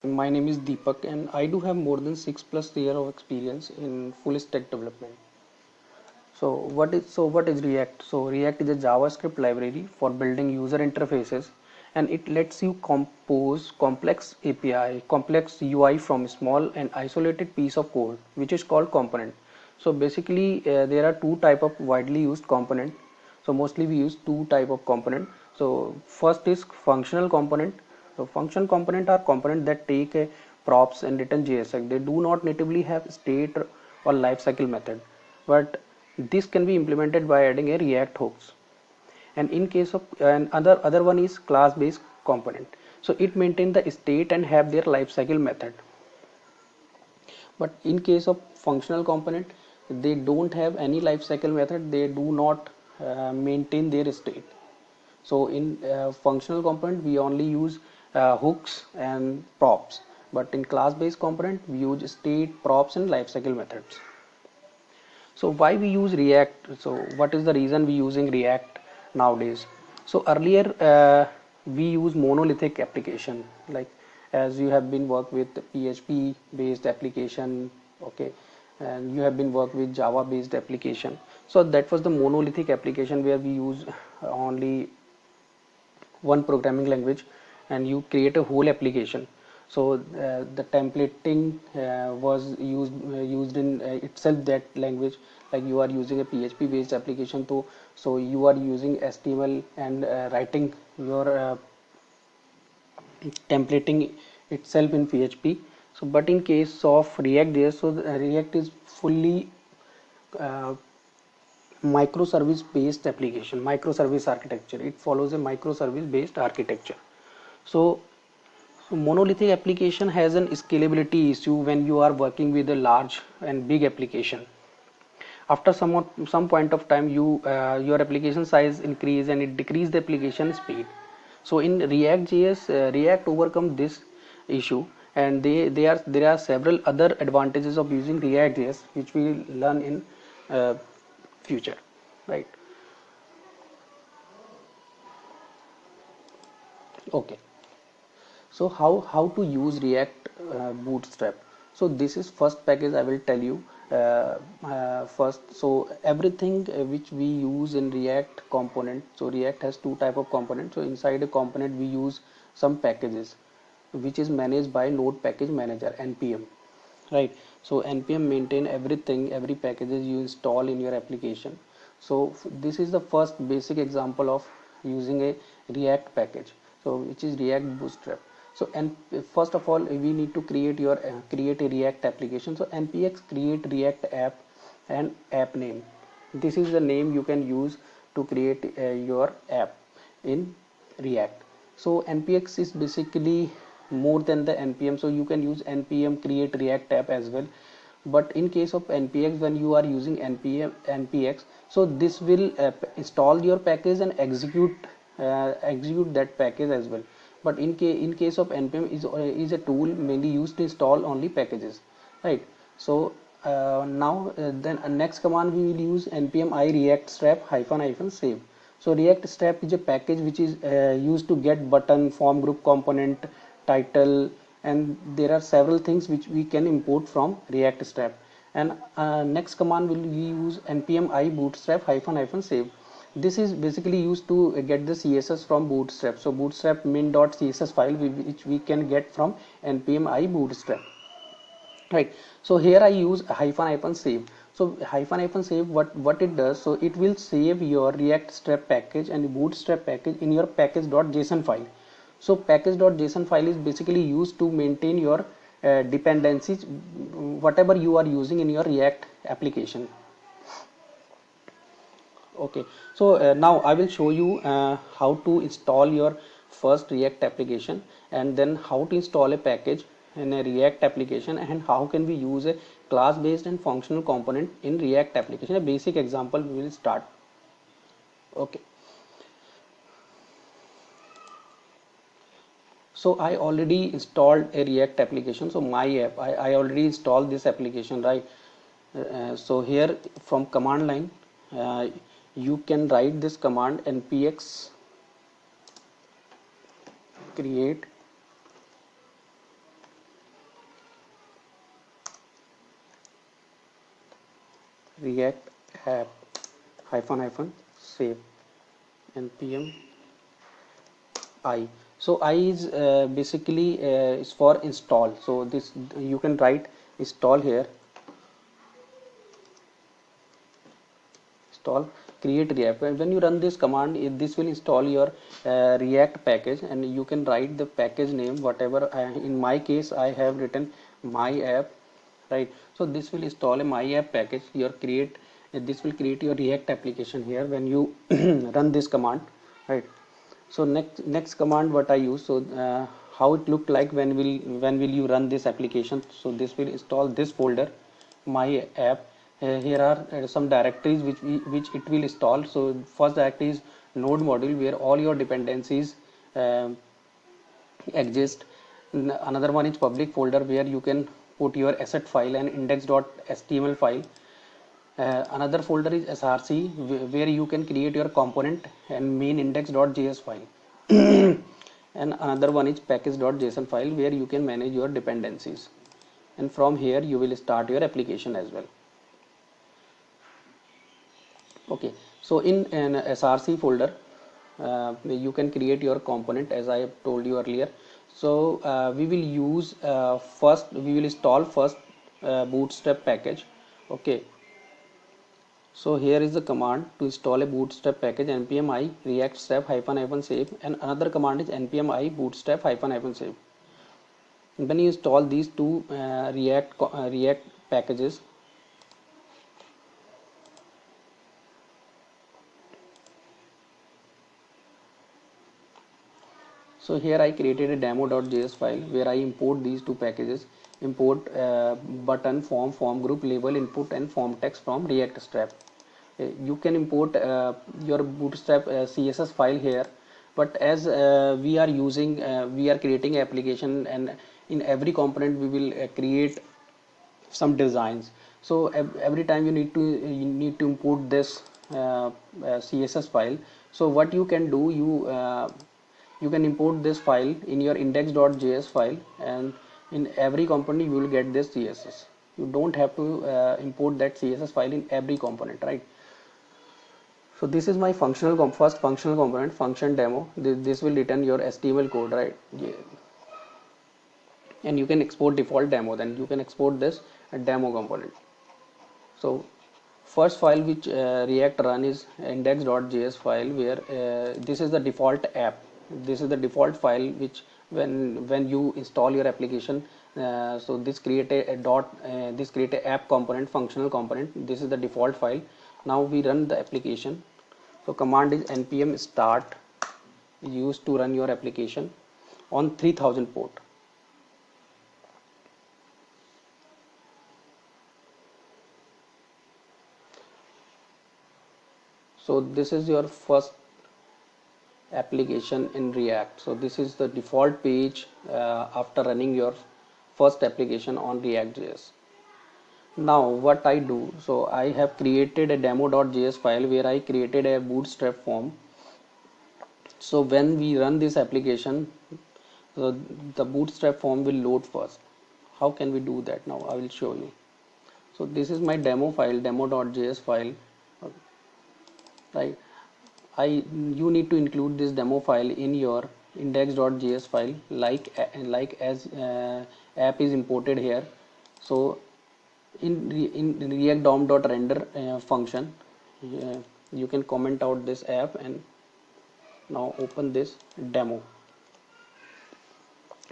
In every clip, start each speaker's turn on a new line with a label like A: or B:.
A: My name is Deepak and I do have more than 6+ years of experience in full stack development. So what is React? So React is a JavaScript library for building user interfaces, and it lets you compose complex API, complex UI from a small and isolated piece of code, which is called component. So basically, there are two type of widely used component. So mostly we use two type of component. So first is functional component. So function component are component that take a props and return JSX. They do not natively have state or lifecycle method, but this can be implemented by adding a React hooks. And in case of and other one is class based component. So it maintain the state and have their lifecycle method. But in case of functional component, they don't have any lifecycle method. They do not maintain their state. So in functional component, we only use hooks and props. But in class based component, we use state, props, and lifecycle methods. So why we use React? So what is the reason we using React nowadays? So earlier we use monolithic application, like as you have been work with PHP based application, okay, and you have been work with Java based application. So that was the monolithic application where we use only one programming language and you create a whole application. So the templating was used in itself that language, like you are using a PHP based application, so you are using HTML and writing your templating itself in PHP. So but in case of React JS, so React is fully uh, microservice based application, microservice architecture. It follows a microservice based architecture. So monolithic application has an scalability issue when you are working with a large and big application. After some point of time, your application size increase and it decrease the application speed. So in React.js, React overcome this issue, and there are several other advantages of using React.js which we will learn in future, right? Okay. So how to use React Bootstrap? So this is first package I will tell you first. So everything which we use in React component. So React has two type of component. So inside a component we use some packages which is managed by Node Package Manager, NPM, right? So NPM maintain everything, every packages you install in your application. So this is the first basic example of using a React package, so which is React Bootstrap. So and first of all we need to create a React application. So npx create React app and app name. This is the name you can use to create your app in React. So npx is basically more than the npm, so you can use npm create React app as well. But in case of npx, when you are using npx, so this will install your package and execute that package as well. But in case of npm is a tool mainly used to install only packages, right? So now then next command we will use npm I react strap hyphen hyphen save. So React strap is a package which is used to get button, form group component, title, and there are several things which we can import from React strap. And next command will we use npm I bootstrap hyphen hyphen save. This is basically used to get the CSS from Bootstrap. So Bootstrap min.css file which we can get from npm I bootstrap, right? So here I use hyphen hyphen save. So hyphen hyphen save, what it does, so it will save your React strap package and Bootstrap package in your package.json file. So package.json file is basically used to maintain your dependencies, whatever you are using in your React application. Okay, so now I will show you how to install your first React application, and then how to install a package in a React application, and how can we use a class based and functional component in React application. A basic example we will start. Okay, so I already installed a React application. So my app, I already installed this application, right? So here from command line, uh, you can write this command npx create react app hyphen hyphen save npm I. So I is basically is for install. So this you can write install here, install create react. When you run this command, this will install your react package, and you can write the package name whatever. In my case I have written my app, right? So this will install a my app package. Your create this will create your react application here when you run this command, right? So next command what I use, so how it looked like when will you run this application. So this will install this folder my app. Here are some directories which it will install. So first directory is node module, where all your dependencies um exist. Another one is public folder, where you can put your asset file and index.html file. Another folder is src, where you can create your component and main index.js file. And another one is package.json file, where you can manage your dependencies, and from here you will start your application as well. Okay, so in an src folder you can create your component, as I have told you earlier. So we will use first we will install first bootstrap package. Okay, so here is the command to install a bootstrap package, npm I react strap hyphen hyphen save, and another command is npm I bootstrap hyphen hyphen save. When you install these two react packages, so here I created a demo.js file where I import these two packages. Import button, form group, label, input and form text from react strap. You can import your bootstrap css file here, but as we are creating application, and in every component we will create some designs. So every time you need to import this css file. So what you can do, you can import this file in your index.js file, and in every component you will get this css. You don't have to import that css file in every component, right? So this is my first functional component, function demo. This will return your html code, right? Yeah. And you can export default demo, then you can export this demo component. So first file which react run is index.js file, where this is the default app. This is the default file which when you install your application, so this create this create a app component, functional component. This is the default file. Now we run the application. So command is npm start, used to run your application on 3000 port. So this is your first application in react. So this is the default page after running your first application on react.js. Now what I do, so I have created a demo.js file where I created a bootstrap form. So when we run this application, the bootstrap form will load first. How can we do that? Now I will show you. So this is my demo file, demo.js file, right? You need to include this demo file in your index.js file, like as app is imported here. So in react dom.render function, you can comment out this app, and now open this demo.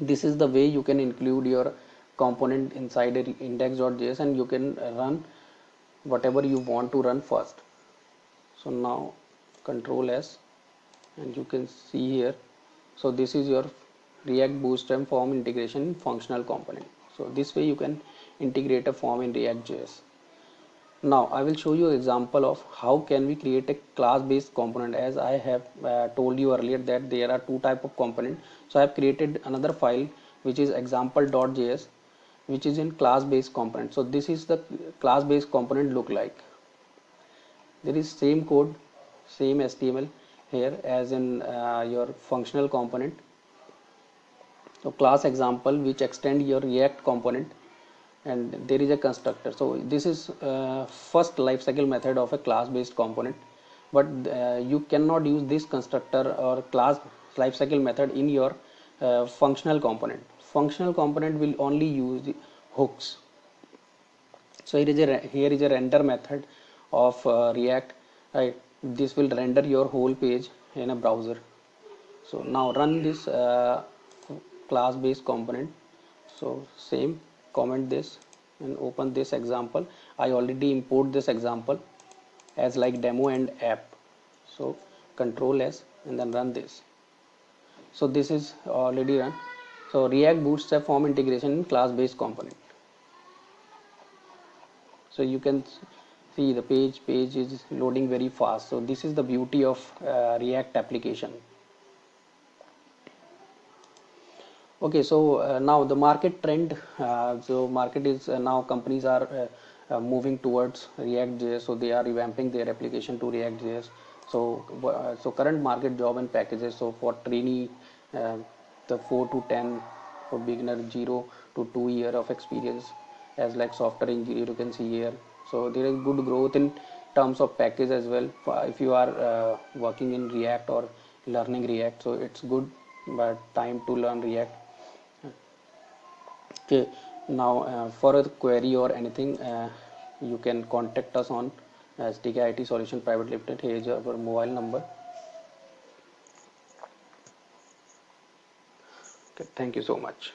A: This is the way you can include your component inside index.js, and you can run whatever you want to run first. So now control S, and you can see here. So this is your react bootstrap form integration functional component. So this way you can integrate a form in react.js. Now I will show you an example of how can we create a class based component. As I have told you earlier that there are two type of component. So I have created another file which is example.js, which is in class based component. So this is the class based component look like. There is same code, same HTML here as in your functional component. So class example which extend your react component, and there is a constructor. So this is first life cycle method of a class based component, but you cannot use this constructor or class life cycle method in your functional component. Functional component will only use the hooks. So here is a render method of React, right? This will render your whole page in a browser. So now run this class based component. So same, comment this and open this example. I already import this example as like demo and app. So control S and then run this. So this is already run. So React Bootstrap form integration in class based component. So you can see the page is loading very fast. So this is the beauty of React application. Okay, so now the market trend. So market is now companies are moving towards React.js, so they are revamping their application to React.js. So current market job and packages. So for trainee, uh, the 4 to 10; for beginner, 0 to 2 year of experience as like software engineer. You can see here. So there is good growth in terms of package as well. If you are working in React or learning React, so it's good, but time to learn React. Okay, now for a query or anything, you can contact us on SDK IT Solution Private Limited. Here is our mobile number. Okay, thank you so much.